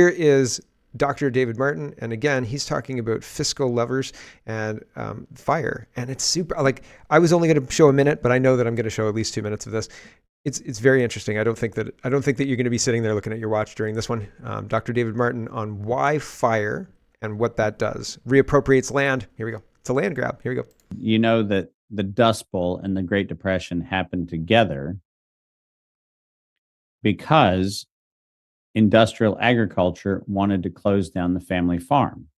Here is Dr. David Martin, and again, he's talking about fiscal levers and fire, and it's super. Like, I was only going to show a minute, but I know that I'm going to show at least 2 minutes of this. It's very interesting. I don't think that you're going to be sitting there looking at your watch during this one. Dr. David Martin on why fire and what that does. Reappropriates land. Here we go. It's a land grab. Here we go. You know that the Dust Bowl and the Great Depression happened together because industrial agriculture wanted to close down the family farm.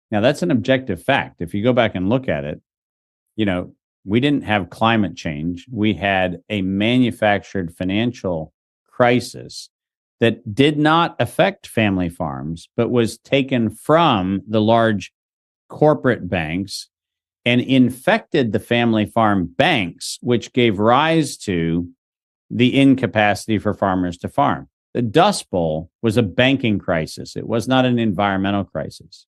Now, that's an objective fact. If you go back and look at it, we didn't have climate change. We had a manufactured financial crisis that did not affect family farms, but was taken from the large corporate banks and infected the family farm banks, which gave rise to the incapacity for farmers to farm. The Dust Bowl was a banking crisis. It was not an environmental crisis.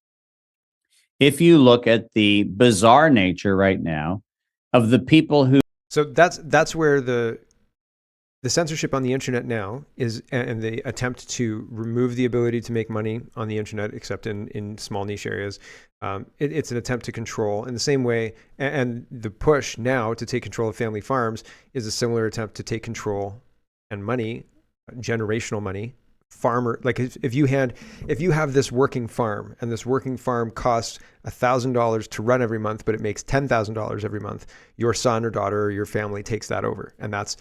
If you look at the bizarre nature right now of the people who... So that's where the censorship on the internet now is, and the attempt to remove the ability to make money on the internet, except in small niche areas. It's an attempt to control in the same way. And the push now to take control of family farms is a similar attempt to take control and money, generational money. Farmer, like if you have this working farm, and this working farm costs $1,000 to run every month, but it makes $10,000 every month, your son or daughter or your family takes that over, and that's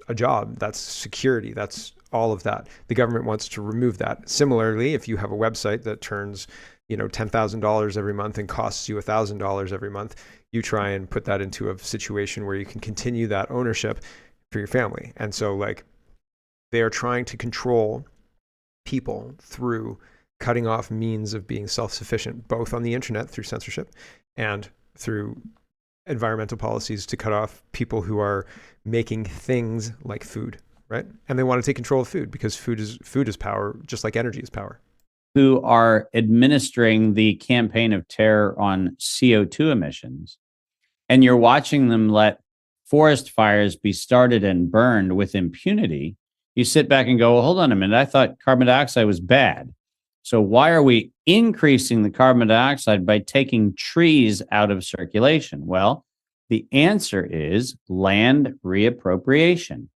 a job, that's security, that's all of that. The government wants to remove that. Similarly, if you have a website that turns $10,000 every month and costs you $1,000 every month, you try and put that into a situation where you can continue that ownership for your family. And so, like, they are trying to control people through cutting off means of being self-sufficient, both on the internet through censorship and through environmental policies to cut off people who are making things like food, right? And they want to take control of food because food is power, just like energy is power. Who are administering the campaign of terror on CO2 emissions, and you're watching them let forest fires be started and burned with impunity. You sit back and go, well, hold on a minute. I thought carbon dioxide was bad. So why are we increasing the carbon dioxide by taking trees out of circulation? Well, the answer is land reappropriation.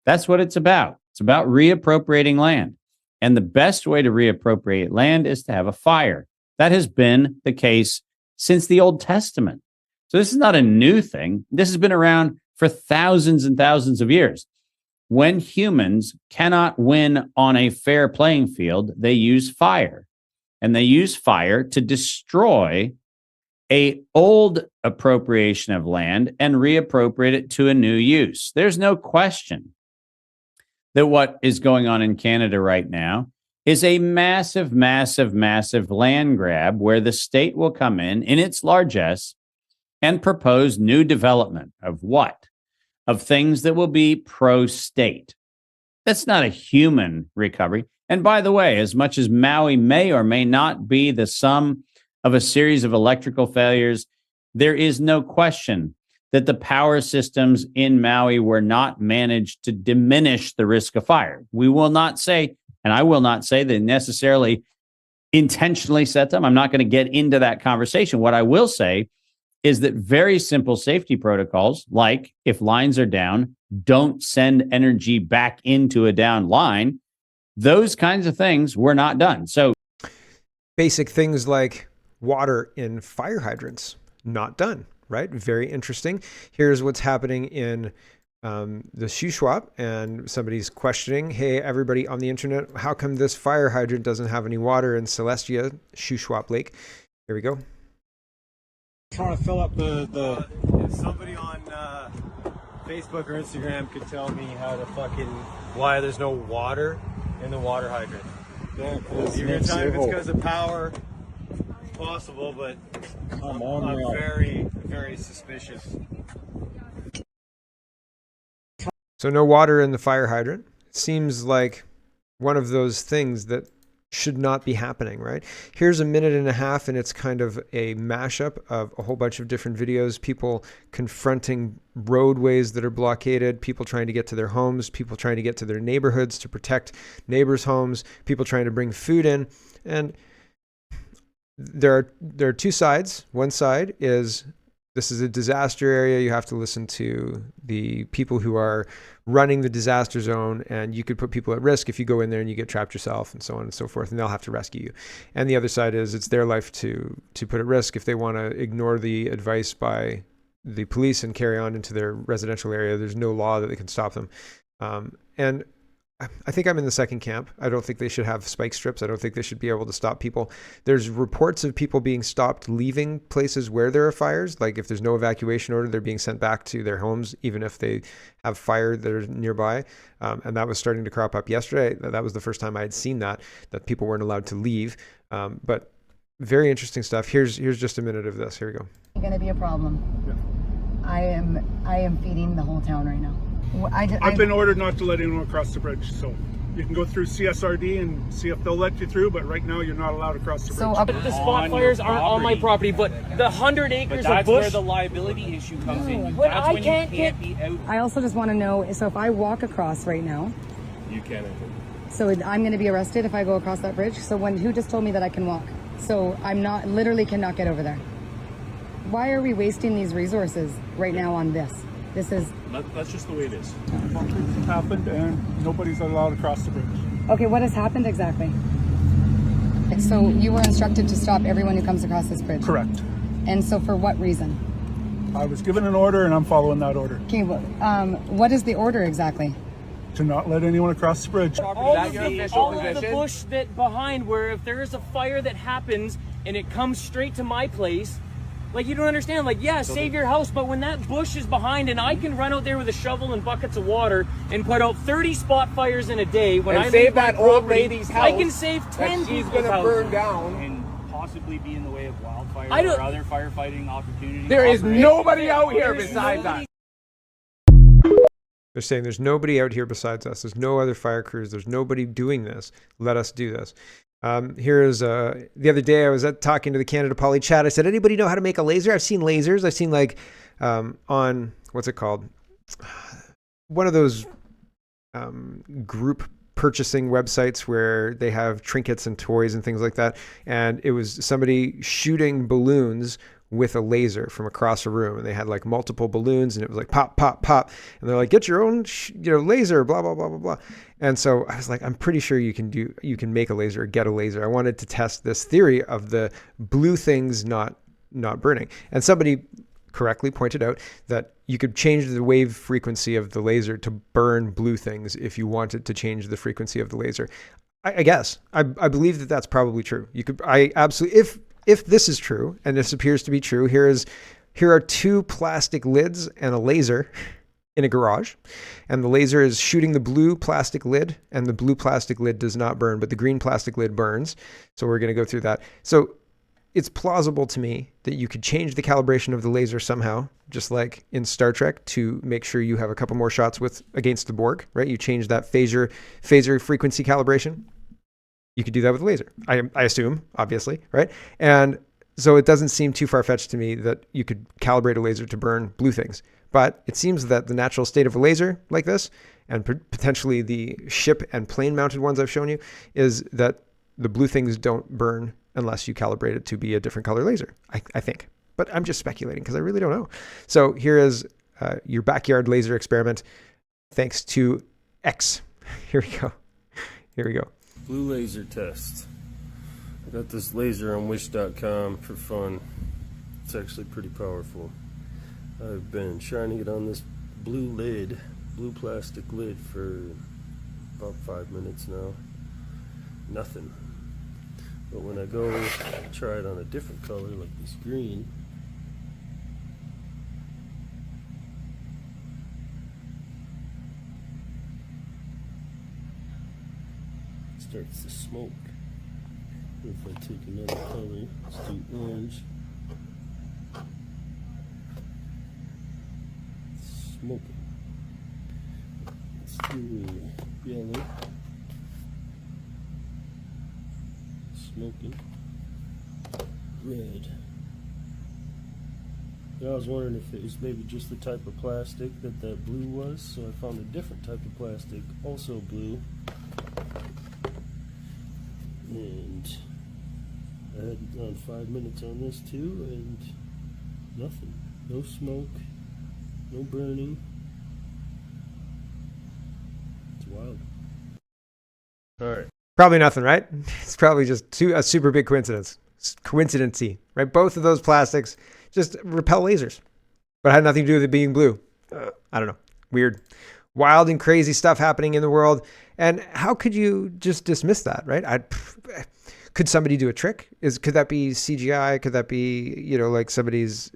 That's what it's about. It's about reappropriating land. And the best way to reappropriate land is to have a fire. That has been the case since the Old Testament. So this is not a new thing. This has been around for thousands and thousands of years. When humans cannot win on a fair playing field, they use fire. And they use fire to destroy an old appropriation of land and reappropriate it to a new use. There's no question that what is going on in Canada right now is a massive, massive, massive land grab where the state will come in its largesse and propose new development of what? Of things that will be pro-state. That's not a human recovery. And by the way, as much as Maui may or may not be the sum of a series of electrical failures, there is no question that the power systems in Maui were not managed to diminish the risk of fire. We will not say, and I will not say they necessarily intentionally set them. I'm not going to get into that conversation. What I will say is that very simple safety protocols, like if lines are down, don't send energy back into a down line. Those kinds of things were not done. So basic things like water in fire hydrants, not done, right? Very interesting. Here's what's happening in the Shuswap, and somebody's questioning, hey, everybody on the internet, how come this fire hydrant doesn't have any water in Celestia, Shuswap Lake? Here we go. Trying to fill up the if somebody on Facebook or Instagram could tell me how to why there's no water in the water hydrant. Yeah, you're gonna tell me if it's because of power. It's possible, but I'm very, very suspicious. So no water in the fire hydrant. It seems like one of those things that should not be happening, right? Here's a minute and a half, and it's kind of a mashup of a whole bunch of different videos, people confronting roadways that are blockaded, people trying to get to their homes, people trying to get to their neighborhoods to protect neighbors' homes, people trying to bring food in. And there are two sides. One side is, this is a disaster area. You have to listen to the people who are running the disaster zone, and you could put people at risk if you go in there and you get trapped yourself, and so on and so forth, and they'll have to rescue you. And the other side is, it's their life to put at risk if they want to ignore the advice by the police and carry on into their residential area. There's no law that can stop them. And I think I'm in the second camp. I don't think they should have spike strips. I don't think they should be able to stop people. There's reports of people being stopped leaving places where there are fires. Like if there's no evacuation order, they're being sent back to their homes, even if they have fire that are nearby. And that was starting to crop up yesterday. That was the first time I had seen that people weren't allowed to leave. But very interesting stuff. Here's just a minute of this. Here we go. It's going to be a problem. Yeah. I am feeding the whole town right now. I've been ordered not to let anyone across the bridge, so you can go through CSRD and see if they'll let you through, but right now you're not allowed across the bridge. The spot fires aren't on my property, but the 100 acres of bush. That's where the liability issue comes in. But That's I when can't you can't be out. I also just want to know, so if I walk across right now, You can't. so I'm going to be arrested if I go across that bridge? So who just told me that I can walk? So I'm not, literally cannot get over there. Why are we wasting these resources right now on this? That's just the way it is. It's happened and nobody's allowed across the bridge. Okay, what has happened exactly? So you were instructed to stop everyone who comes across this bridge? Correct. And so for what reason? I was given an order and I'm following that order. Okay, what is the order exactly? To not let anyone across the bridge. All of the bush that behind, where if there is a fire that happens and it comes straight to my place, like, you don't understand, like, yeah, save your house, but when that bush is behind and I can run out there with a shovel and buckets of water and put out 30 spot fires in a day, when I save that old lady's house, I can save 10 she's people's gonna burn down And possibly be in the way of wildfire I don't- or other firefighting opportunities. There is nobody out here There's besides nobody- us. They're saying there's nobody out here besides us. There's no other fire crews. There's nobody doing this. Let us do this. Here is the other day I was talking to the Canada Poly chat. I said, anybody know how to make a laser? I've seen lasers. I've seen like on, what's it called? One of those group purchasing websites where they have trinkets and toys and things like that. And it was somebody shooting balloons with a laser from across a room, and they had like multiple balloons, and it was like pop, pop, pop, and they're like, get your own laser, blah blah blah blah blah. And so I was like, I'm pretty sure you can make a laser or get a laser. I wanted to test this theory of the blue things not burning, and somebody correctly pointed out that you could change the wave frequency of the laser to burn blue things if you wanted to change the frequency of the laser. I guess I believe that that's probably true. You could, I absolutely, if this is true, and this appears to be true, here are two plastic lids and a laser in a garage, and the laser is shooting the blue plastic lid, and the blue plastic lid does not burn, but the green plastic lid burns. So we're going to go through that. So it's plausible to me that you could change the calibration of the laser somehow, just like in Star Trek, to make sure you have a couple more shots against the Borg, right? You change that phaser frequency calibration. You could do that with a laser, I assume, obviously, right? And so it doesn't seem too far-fetched to me that you could calibrate a laser to burn blue things. But it seems that the natural state of a laser like this, and potentially the ship and plane-mounted ones I've shown you, is that the blue things don't burn unless you calibrate it to be a different color laser, I think. But I'm just speculating because I really don't know. So here is your backyard laser experiment, thanks to X. Here we go. Blue laser test. I got this laser on wish.com for fun. It's actually pretty powerful. I've been shining it on this blue plastic lid for about 5 minutes now. Nothing. But when I go try it on a different color, like this green, starts to smoke. If I take another color, let's do orange. It's smoking. Let's do yellow. smoking. Red. And I was wondering if it was maybe just the type of plastic that blue was, so I found a different type of plastic, also blue. And I had around 5 minutes on this too, and nothing. No smoke, no burning. It's wild. Alright. Probably nothing, right? It's probably just a super big coincidence. Coincidency, right? Both of those plastics just repel lasers, but had nothing to do with it being blue. I don't know. Weird. Wild and crazy stuff happening in the world. And how could you just dismiss that, right? Could somebody do a trick? Could that be CGI? Could that be, like somebody's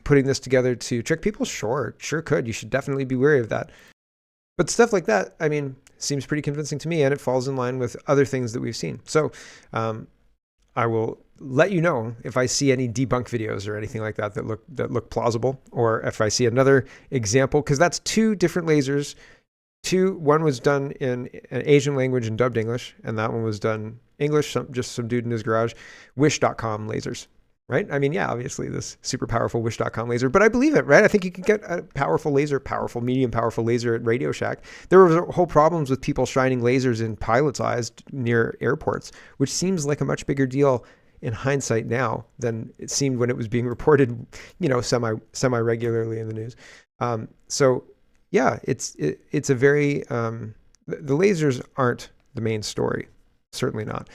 putting this together to trick people? Sure could. You should definitely be wary of that. But stuff like that, I mean, seems pretty convincing to me, and it falls in line with other things that we've seen. So I will let you know if I see any debunk videos or anything like that look plausible, or if I see another example, because that's two different lasers. One was done in an Asian language and dubbed English, and that one was done English, just some dude in his garage. Wish.com lasers, right? I mean, yeah, obviously this super powerful Wish.com laser, but I believe it, right? I think you can get a medium powerful laser at Radio Shack. There were whole problems with people shining lasers in pilots' eyes near airports, which seems like a much bigger deal in hindsight now than it seemed when it was being reported, semi regularly in the news. So yeah, it's a very, the lasers aren't the main story. Certainly not.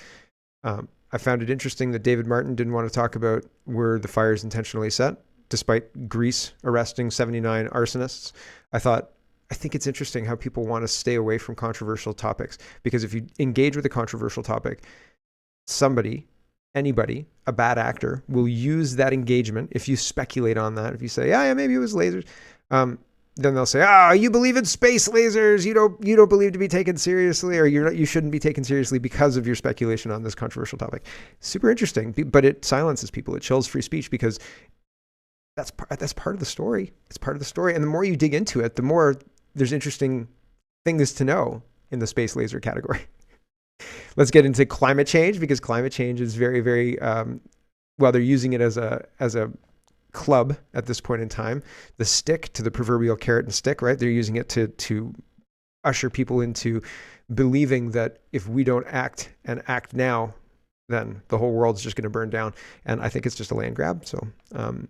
I found it interesting that David Martin didn't want to talk about were the fires intentionally set, despite Greece arresting 79 arsonists. I think it's interesting how people want to stay away from controversial topics, because if you engage with a controversial topic, anybody, a bad actor, will use that engagement. If you speculate on that, if you say, yeah, maybe it was lasers, then they'll say, you believe in space lasers. You don't believe to be taken seriously, or you shouldn't be taken seriously because of your speculation on this controversial topic. Super interesting, but it silences people. It chills free speech, because that's part of the story. It's part of the story. And the more you dig into it, the more there's interesting things to know in the space laser category. Let's get into climate change, because climate change is very, very, they're using it as a club at this point in time, the stick to the proverbial carrot and stick, right? They're using it to usher people into believing that if we don't act now, then the whole world's just going to burn down. And I think it's just a land grab. So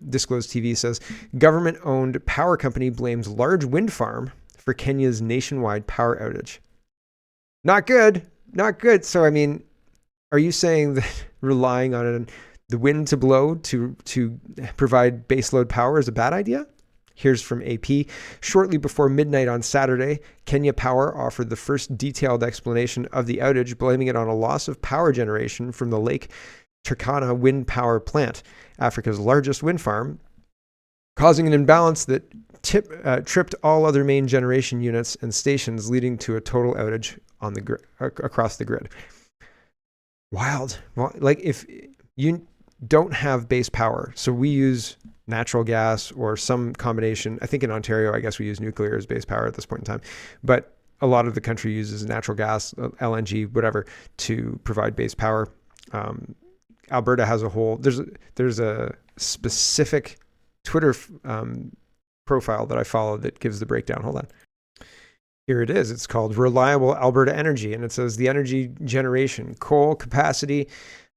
Disclosed TV says, government-owned power company blames large wind farm for Kenya's nationwide power outage. Not good. So, I mean, are you saying that relying on the wind to blow to provide baseload power is a bad idea? Here's from AP. Shortly before midnight on Saturday, Kenya Power offered the first detailed explanation of the outage, blaming it on a loss of power generation from the Lake Turkana wind power plant, Africa's largest wind farm, causing an imbalance that tripped all other main generation units and stations, leading to a total outage on the across the grid. Wild. Like, if you don't have base power, so we use natural gas or some combination. I think in Ontario, I guess we use nuclear as base power at this point in time, but a lot of the country uses natural gas, LNG, whatever, to provide base power. Alberta has a whole, there's a specific Twitter profile that I follow that gives the breakdown. Hold on. Here it is. It's called Reliable Alberta Energy, and it says the energy generation, coal capacity,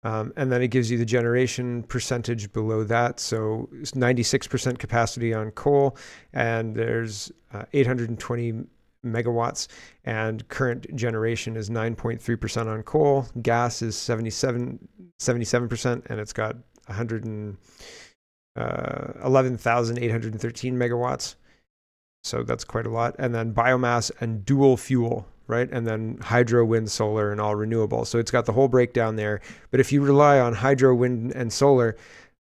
and then it gives you the generation percentage below that. So it's 96% capacity on coal, and there's 820 megawatts, and current generation is 9.3% on coal. Gas is 77%, and it's got 11,813 megawatts. So that's quite a lot. And then biomass and dual fuel, right? And then hydro, wind, solar, and all renewable. So it's got the whole breakdown there. But if you rely on hydro, wind, and solar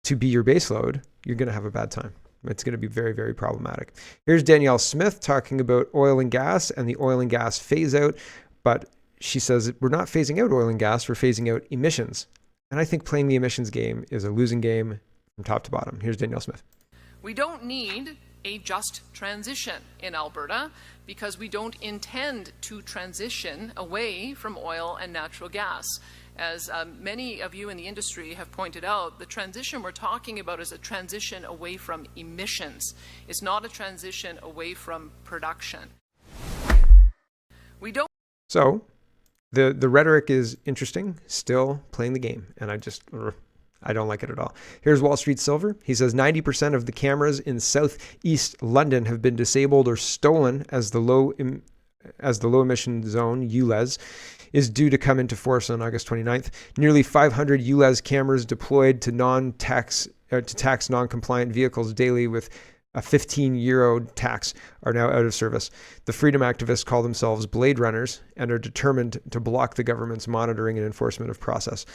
to be your baseload, you're going to have a bad time. It's going to be very, very problematic. Here's Danielle Smith talking about oil and gas and the oil and gas phase out. But she says we're not phasing out oil and gas, we're phasing out emissions. And I think playing the emissions game is a losing game from top to bottom. Here's Danielle Smith. We don't need a just transition in Alberta because we don't intend to transition away from oil and natural gas. As many of you in the industry have pointed out, the transition we're talking about is a transition away from emissions. It's not a transition away from production. We don't. So the rhetoric is interesting, still playing the game, and I don't like it at all. Here's Wall Street Silver. He says 90% of the cameras in southeast London have been disabled or stolen as the low emission zone, ULEZ, is due to come into force on August 29th. Nearly 500 ULEZ cameras deployed to tax non-compliant vehicles daily with a €15 tax are now out of service. The freedom activists call themselves Blade Runners and are determined to block the government's monitoring and enforcement process.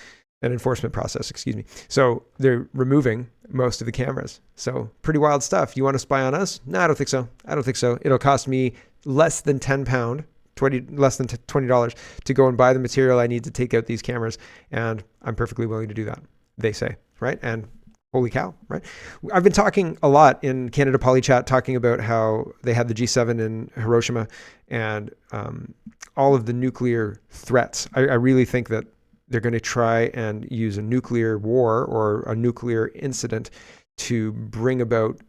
So they're removing most of the cameras. So pretty wild stuff. You want to spy on us? No, I don't think so. It'll cost me less than £10, less than $20 to go and buy the material I need to take out these cameras. And I'm perfectly willing to do that, they say, right? And holy cow, right? I've been talking a lot in Canada Polychat, talking about how they had the G7 in Hiroshima and all of the nuclear threats. I really think that they're going to try and use a nuclear war or a nuclear incident to bring about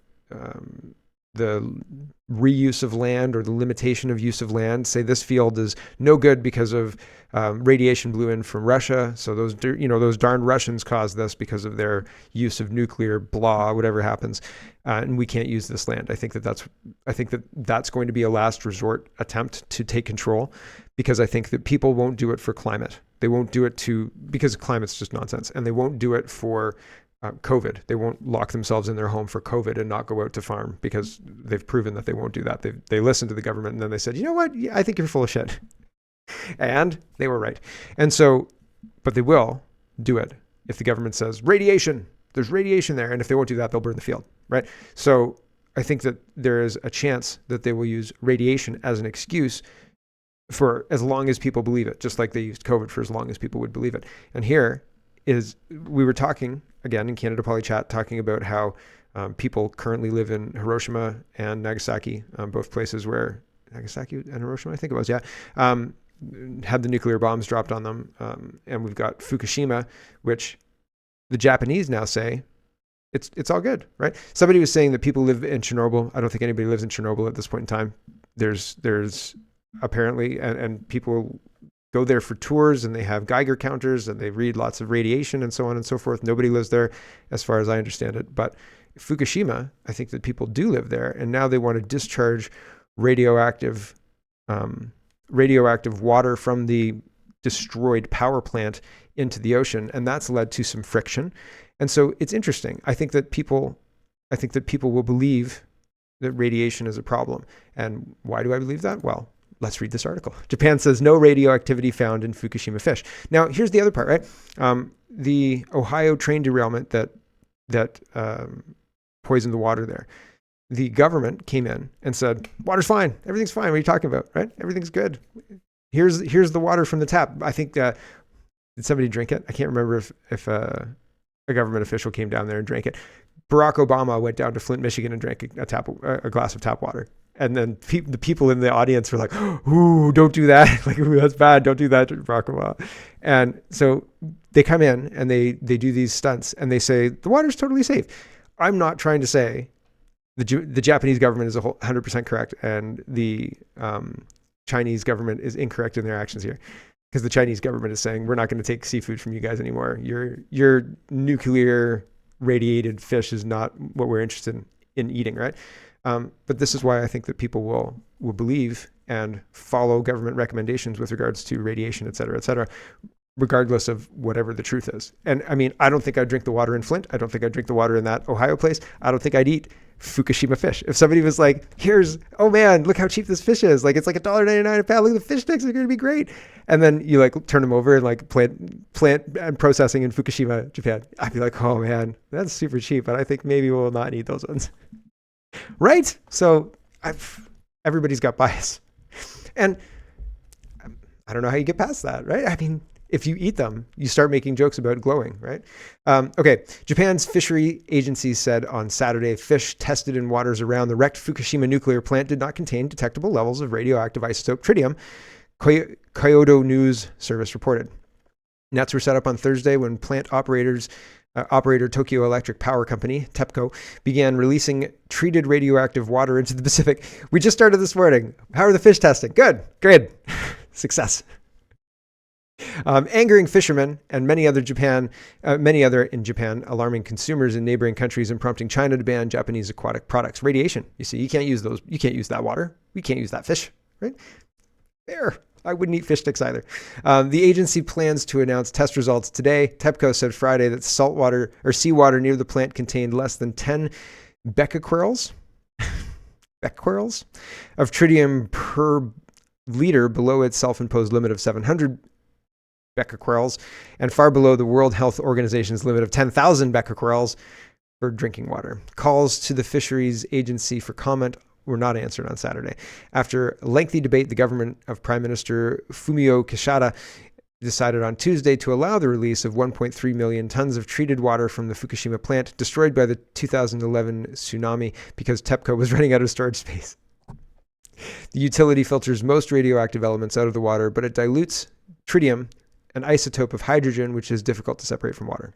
the reuse of land or the limitation of use of land. Say this field is no good because of radiation blew in from Russia. So those darn Russians caused this because of their use of nuclear blah, whatever happens. And we can't use this land. I think that that's going to be a last resort attempt to take control, because I think that people won't do it for climate. They won't do it because climate's just nonsense. And they won't do it for COVID. They won't lock themselves in their home for COVID and not go out to farm, because they've proven that they won't do that. They listened to the government and then they said, you know what? Yeah, I think you're full of shit. And they were right. And so, but they will do it if the government says radiation, there's radiation there. And if they won't do that, they'll burn the field, right? So I think that there is a chance that they will use radiation as an excuse for as long as people believe it, just like they used COVID for as long as people would believe it. And here is, we were talking again in Canada Polychat, talking about how people currently live in Hiroshima and Nagasaki, both places where Nagasaki and Hiroshima, I think it was, had the nuclear bombs dropped on them. And we've got Fukushima, which the Japanese now say it's all good, right? Somebody was saying that people live in Chernobyl. I don't think anybody lives in Chernobyl at this point in time. There's apparently, and people go there for tours and they have Geiger counters and they read lots of radiation and so on and so forth. Nobody lives there as far as I understand it. But Fukushima, I think that people do live there, and now they want to discharge radioactive water from the destroyed power plant into the ocean. And that's led to some friction. And so it's interesting. I think that people will believe that radiation is a problem. And why do I believe that? Well, let's read this article. Japan says no radioactivity found in Fukushima fish. Now, here's the other part, right? The Ohio train derailment that poisoned the water there. The government came in and said, water's fine. Everything's fine. What are you talking about, right? Everything's good. Here's the water from the tap. I think, did somebody drink it? I can't remember if a government official came down there and drank it. Barack Obama went down to Flint, Michigan and drank a glass of tap water. And then the people in the audience were like, ooh, don't do that. Like, ooh, that's bad. Don't do that to Barack Obama. And so they come in and they do these stunts and they say, the water's totally safe. I'm not trying to say the Japanese government is 100% correct and the Chinese government is incorrect in their actions here. Because the Chinese government is saying, we're not going to take seafood from you guys anymore. Your nuclear radiated fish is not what we're interested in eating, right? But this is why I think that people will believe and follow government recommendations with regards to radiation, et cetera, regardless of whatever the truth is. And I mean, I don't think I'd drink the water in Flint. I don't think I'd drink the water in that Ohio place. I don't think I'd eat Fukushima fish. If somebody was like, oh man, look how cheap this fish is. Like, it's like $1.99 a pound. Look, the fish sticks are going to be great. And then you like turn them over and like plant and processing in Fukushima, Japan. I'd be like, oh man, that's super cheap. But I think maybe we'll not eat those ones. Right? So everybody's got bias. And I don't know how you get past that, right? I mean, if you eat them, you start making jokes about glowing, right? Okay, Japan's fishery agency said on Saturday fish tested in waters around the wrecked Fukushima nuclear plant did not contain detectable levels of radioactive isotope tritium, Kyodo News Service reported. Nets were set up on Thursday when plant operator Tokyo Electric Power Company, TEPCO, began releasing treated radioactive water into the Pacific. We just started this morning. How are the fish testing? Good. Great. Success. Angering fishermen and many other in Japan, alarming consumers in neighboring countries and prompting China to ban Japanese aquatic products. Radiation. You see, you can't use those. You can't use that water. We can't use that fish, right? Fair. I wouldn't eat fish sticks either. The agency plans to announce test results today. TEPCO said Friday that saltwater or seawater near the plant contained less than 10 becquerels of tritium per liter, below its self-imposed limit of 700 becquerels and far below the World Health Organization's limit of 10,000 becquerels for drinking water. Calls to the fisheries agency for comment were not answered on Saturday. After a lengthy debate, the government of Prime Minister Fumio Kishida decided on Tuesday to allow the release of 1.3 million tons of treated water from the Fukushima plant destroyed by the 2011 tsunami because TEPCO was running out of storage space. The utility filters most radioactive elements out of the water, but it dilutes tritium, an isotope of hydrogen, which is difficult to separate from water.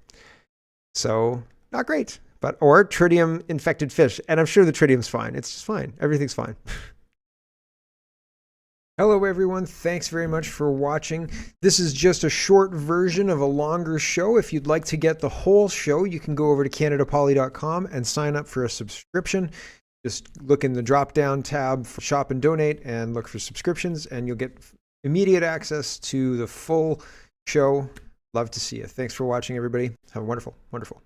So, not great. Or tritium infected fish. And I'm sure the tritium's fine. It's just fine. Everything's fine. Hello, everyone. Thanks very much for watching. This is just a short version of a longer show. If you'd like to get the whole show, you can go over to CanadaPoly.com and sign up for a subscription. Just look in the drop-down tab for Shop and Donate and look for subscriptions, and you'll get immediate access to the full show. Love to see you. Thanks for watching, everybody. Have a wonderful, wonderful